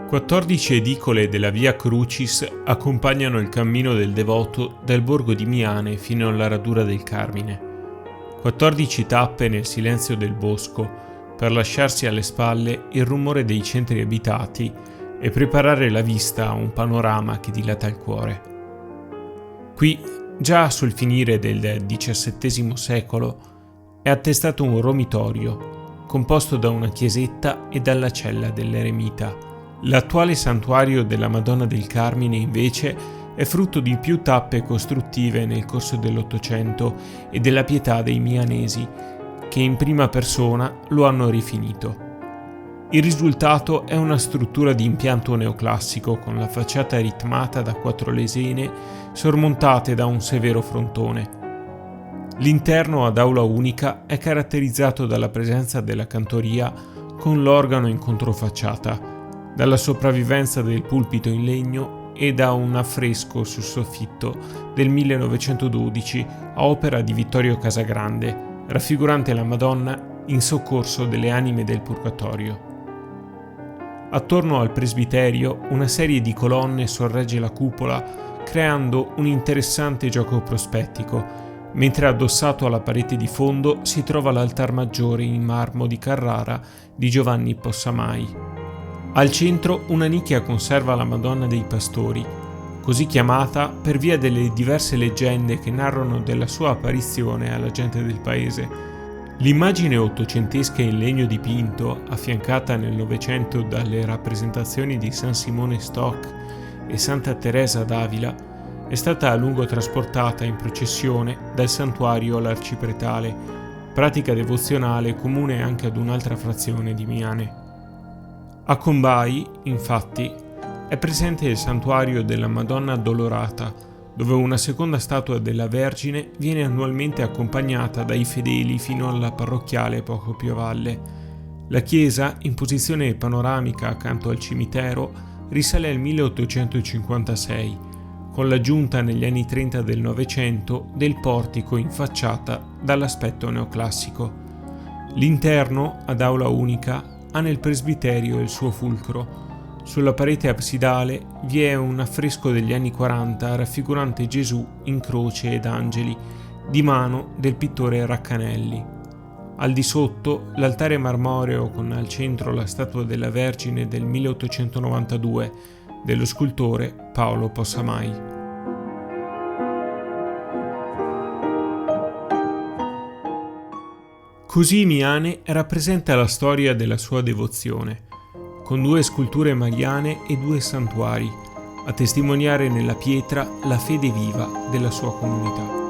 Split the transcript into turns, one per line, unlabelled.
14 edicole della Via Crucis accompagnano il cammino del devoto dal borgo di Miane fino alla radura del Carmine. 14 tappe nel silenzio del bosco per lasciarsi alle spalle il rumore dei centri abitati e preparare la vista a un panorama che dilata il cuore. Qui, già sul finire del XVII secolo, è attestato un romitorio composto da una chiesetta e dalla cella dell'eremita. L'attuale santuario della Madonna del Carmine, invece, è frutto di più tappe costruttive nel corso dell'Ottocento e della pietà dei mianesi, che in prima persona lo hanno rifinito. Il risultato è una struttura di impianto neoclassico con la facciata ritmata da 4 lesene sormontate da un severo frontone. L'interno ad aula unica è caratterizzato dalla presenza della cantoria con l'organo in controfacciata, dalla sopravvivenza del pulpito in legno e da un affresco sul soffitto del 1912 a opera di Vittorio Casagrande, raffigurante la Madonna in soccorso delle anime del Purgatorio. Attorno al presbiterio una serie di colonne sorregge la cupola, creando un interessante gioco prospettico, mentre addossato alla parete di fondo si trova l'altar maggiore in marmo di Carrara di Giovanni Possamai. Al centro una nicchia conserva la Madonna dei Pastori, così chiamata per via delle diverse leggende che narrano della sua apparizione alla gente del paese. L'immagine ottocentesca in legno dipinto, affiancata nel Novecento dalle rappresentazioni di San Simone Stock e Santa Teresa d'Avila, è stata a lungo trasportata in processione dal santuario all'arcipretale, pratica devozionale comune anche ad un'altra frazione di Miane. A Combai, infatti, è presente il santuario della Madonna Addolorata, dove una seconda statua della Vergine viene annualmente accompagnata dai fedeli fino alla parrocchiale poco più a valle. La chiesa, in posizione panoramica accanto al cimitero, risale al 1856, con l'aggiunta negli anni 30 del Novecento del portico in facciata dall'aspetto neoclassico. L'interno, ad aula unica, ha nel presbiterio il suo fulcro. Sulla parete absidale vi è un affresco degli anni 40 raffigurante Gesù in croce ed angeli, di mano del pittore Raccanelli. Al di sotto l'altare marmoreo con al centro la statua della Vergine del 1892 dello scultore Paolo Possamai. Così Miane rappresenta la storia della sua devozione, con 2 sculture mariane e 2 santuari, a testimoniare nella pietra la fede viva della sua comunità.